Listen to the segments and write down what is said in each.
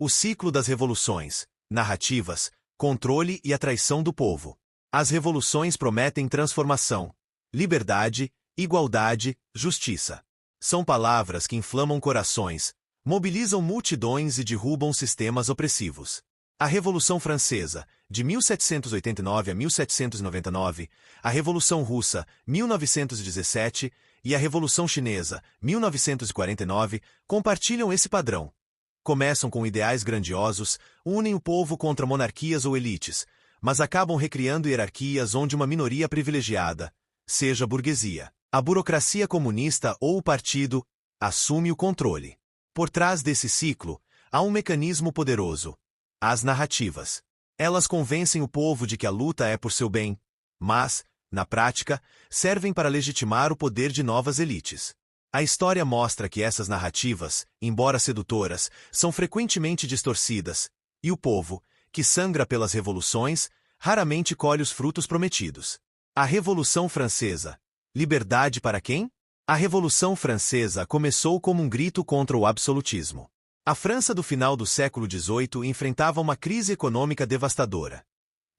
O ciclo das revoluções, narrativas, controle e a traição do povo. As revoluções prometem transformação, liberdade, igualdade, justiça. São palavras que inflamam corações, mobilizam multidões e derrubam sistemas opressivos. A Revolução Francesa, de 1789 a 1799, a Revolução Russa, 1917, e a Revolução Chinesa, 1949, compartilham esse padrão. Começam com ideais grandiosos, unem o povo contra monarquias ou elites, mas acabam recriando hierarquias onde uma minoria privilegiada, seja a burguesia, a burocracia comunista ou o partido, assume o controle. Por trás desse ciclo, há um mecanismo poderoso: as narrativas. Elas convencem o povo de que a luta é por seu bem, mas, na prática, servem para legitimar o poder de novas elites. A história mostra que essas narrativas, embora sedutoras, são frequentemente distorcidas, e o povo, que sangra pelas revoluções, raramente colhe os frutos prometidos. A Revolução Francesa. Liberdade para quem? A Revolução Francesa começou como um grito contra o absolutismo. A França do final do século XVIII enfrentava uma crise econômica devastadora.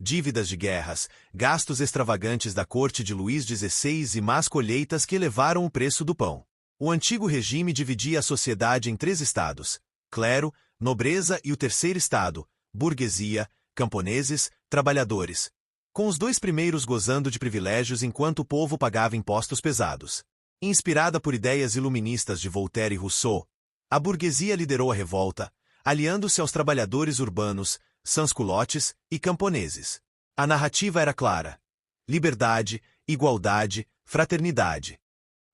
Dívidas de guerras, gastos extravagantes da corte de Luís XVI e más colheitas que elevaram o preço do pão. O antigo regime dividia a sociedade em três estados: clero, nobreza e o terceiro estado, burguesia, camponeses, trabalhadores. Com os dois primeiros gozando de privilégios enquanto o povo pagava impostos pesados. Inspirada por ideias iluministas de Voltaire e Rousseau, a burguesia liderou a revolta, aliando-se aos trabalhadores urbanos, sans-culottes e camponeses. A narrativa era clara: liberdade, igualdade, fraternidade.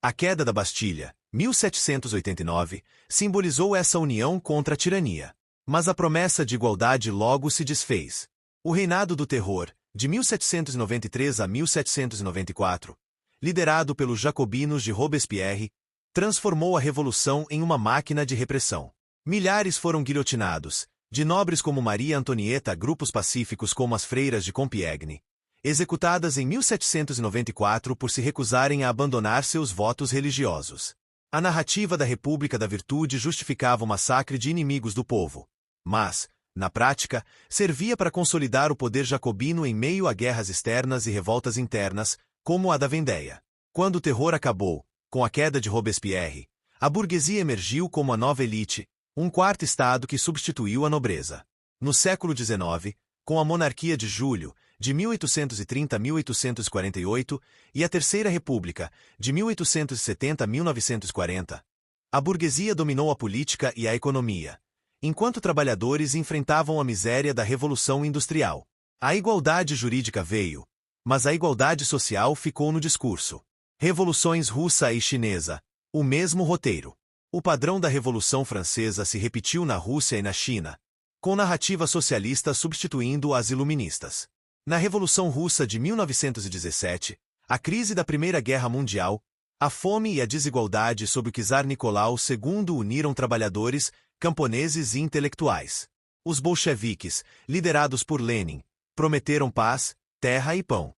A queda da Bastilha, 1789, simbolizou essa união contra a tirania. Mas a promessa de igualdade logo se desfez. O Reinado do Terror, de 1793 a 1794, liderado pelos jacobinos de Robespierre, transformou a revolução em uma máquina de repressão. Milhares foram guilhotinados, de nobres como Maria Antonieta a grupos pacíficos como as freiras de Compiègne, executadas em 1794 por se recusarem a abandonar seus votos religiosos. A narrativa da República da Virtude justificava o massacre de inimigos do povo, mas, na prática, servia para consolidar o poder jacobino em meio a guerras externas e revoltas internas, como a da Vendéia. Quando o terror acabou, com a queda de Robespierre, a burguesia emergiu como a nova elite, um quarto estado que substituiu a nobreza. No século XIX, com a monarquia de Júlio, de 1830 a 1848, e a Terceira República, de 1870 a 1940, a burguesia dominou a política e a economia, enquanto trabalhadores enfrentavam a miséria da Revolução Industrial. A igualdade jurídica veio, mas a igualdade social ficou no discurso. Revoluções russa e chinesa, o mesmo roteiro. O padrão da Revolução Francesa se repetiu na Rússia e na China, com narrativa socialista substituindo as iluministas. Na Revolução Russa de 1917, a crise da Primeira Guerra Mundial, a fome e a desigualdade sob o czar Nicolau II uniram trabalhadores, camponeses e intelectuais. Os bolcheviques, liderados por Lenin, prometeram paz, terra e pão.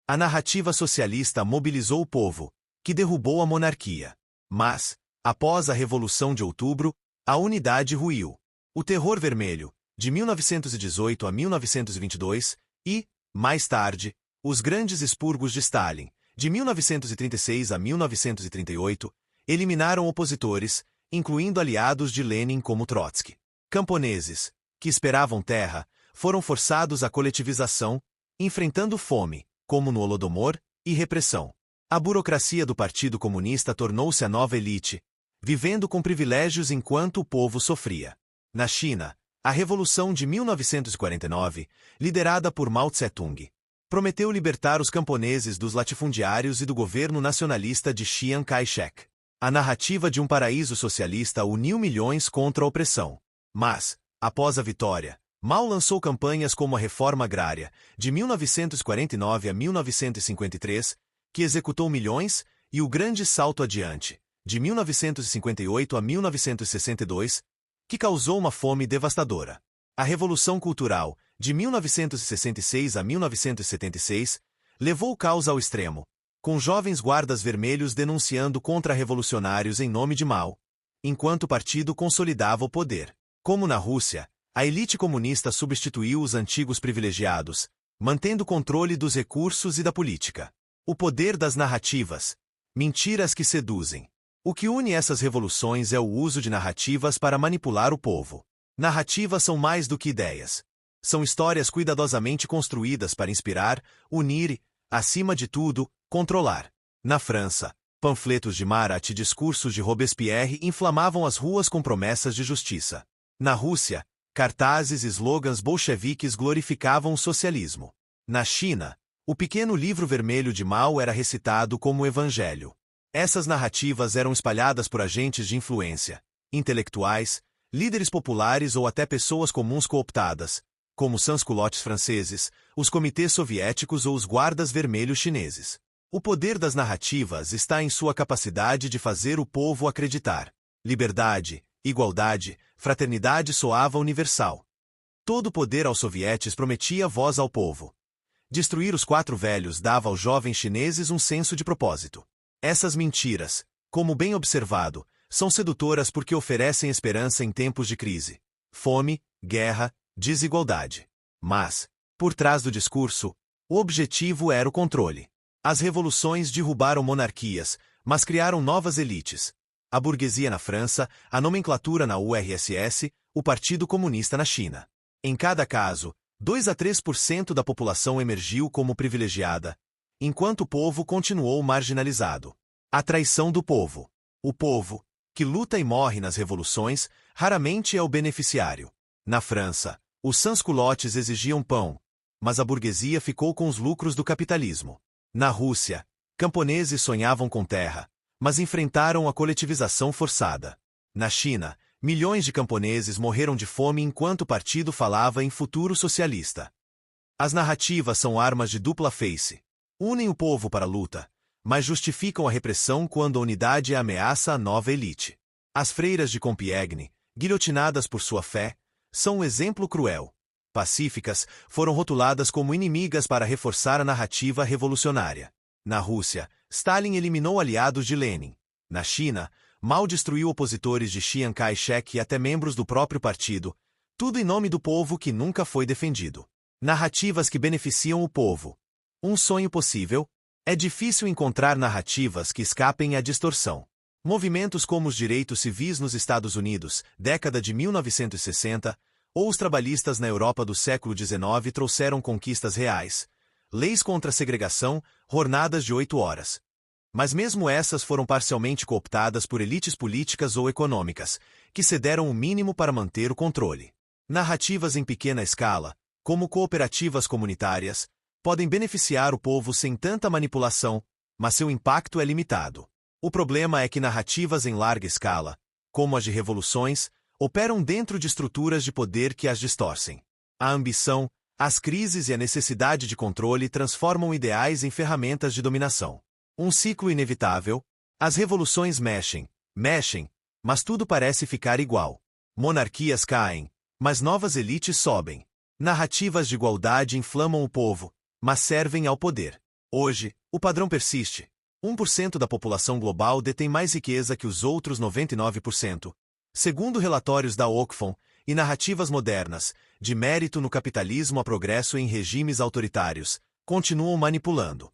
A narrativa socialista mobilizou o povo, que derrubou a monarquia. Mas, após a Revolução de Outubro, a unidade ruiu. O Terror Vermelho, de 1918 a 1922, e, mais tarde, os grandes expurgos de Stalin, de 1936 a 1938, eliminaram opositores, incluindo aliados de Lenin como Trotsky. Camponeses, que esperavam terra, foram forçados à coletivização, enfrentando fome, como no Holodomor, e repressão. A burocracia do Partido Comunista tornou-se a nova elite, vivendo com privilégios enquanto o povo sofria. Na China, a Revolução de 1949, liderada por Mao Tse-tung, prometeu libertar os camponeses dos latifundiários e do governo nacionalista de Chiang Kai-shek. A narrativa de um paraíso socialista uniu milhões contra a opressão. Mas, após a vitória, Mao lançou campanhas como a Reforma Agrária, de 1949 a 1953, que executou milhões, e o Grande Salto Adiante, de 1958 a 1962, que causou uma fome devastadora. A Revolução Cultural, de 1966 a 1976, levou o caos ao extremo, com jovens guardas vermelhos denunciando contra-revolucionários em nome de Mao, enquanto o partido consolidava o poder. Como na Rússia, a elite comunista substituiu os antigos privilegiados, mantendo controle dos recursos e da política. O poder das narrativas. Mentiras que seduzem. O que une essas revoluções é o uso de narrativas para manipular o povo. Narrativas são mais do que ideias. São histórias cuidadosamente construídas para inspirar, unir e, acima de tudo, controlar. Na França, panfletos de Marat e discursos de Robespierre inflamavam as ruas com promessas de justiça. Na Rússia, cartazes e slogans bolcheviques glorificavam o socialismo. Na China, o pequeno livro vermelho de Mao era recitado como o evangelho. Essas narrativas eram espalhadas por agentes de influência, intelectuais, líderes populares ou até pessoas comuns cooptadas, como os sans-culottes franceses, os comitês soviéticos ou os guardas vermelhos chineses. O poder das narrativas está em sua capacidade de fazer o povo acreditar. Liberdade, igualdade, fraternidade soava universal. Todo o poder aos sovietes prometia voz ao povo. Destruir os quatro velhos dava aos jovens chineses um senso de propósito. Essas mentiras, como bem observado, são sedutoras porque oferecem esperança em tempos de crise, fome, guerra, desigualdade. Mas, por trás do discurso, o objetivo era o controle. As revoluções derrubaram monarquias, mas criaram novas elites. A burguesia na França, a nomenclatura na URSS, o Partido Comunista na China. Em cada caso, 2 a 3% da população emergiu como privilegiada, enquanto o povo continuou marginalizado. A traição do povo. O povo, que luta e morre nas revoluções, raramente é o beneficiário. Na França, os sans-culottes exigiam pão, mas a burguesia ficou com os lucros do capitalismo. Na Rússia, camponeses sonhavam com terra, mas enfrentaram a coletivização forçada. Na China, milhões de camponeses morreram de fome enquanto o partido falava em futuro socialista. As narrativas são armas de dupla face. Unem o povo para a luta, mas justificam a repressão quando a unidade ameaça a nova elite. As freiras de Compiègne, guilhotinadas por sua fé, são um exemplo cruel. Pacíficas, foram rotuladas como inimigas para reforçar a narrativa revolucionária. Na Rússia, Stalin eliminou aliados de Lenin. Na China, Mao destruiu opositores de Chiang Kai-shek e até membros do próprio partido, tudo em nome do povo que nunca foi defendido. Narrativas que beneficiam o povo. Um sonho possível? É difícil encontrar narrativas que escapem à distorção. Movimentos como os direitos civis nos Estados Unidos, década de 1960, ou os trabalhistas na Europa do século XIX trouxeram conquistas reais. Leis contra a segregação, jornadas de 8 horas. Mas mesmo essas foram parcialmente cooptadas por elites políticas ou econômicas, que cederam o mínimo para manter o controle. Narrativas em pequena escala, como cooperativas comunitárias, podem beneficiar o povo sem tanta manipulação, mas seu impacto é limitado. O problema é que narrativas em larga escala, como as de revoluções, operam dentro de estruturas de poder que as distorcem. A ambição, as crises e a necessidade de controle transformam ideais em ferramentas de dominação. Um ciclo inevitável. As revoluções mexem, mas tudo parece ficar igual. Monarquias caem, mas novas elites sobem. Narrativas de igualdade inflamam o povo, mas servem ao poder. Hoje, o padrão persiste. 1% da população global detém mais riqueza que os outros 99%. Segundo relatórios da Oxfam, e narrativas modernas, de mérito no capitalismo a progresso em regimes autoritários, continuam manipulando.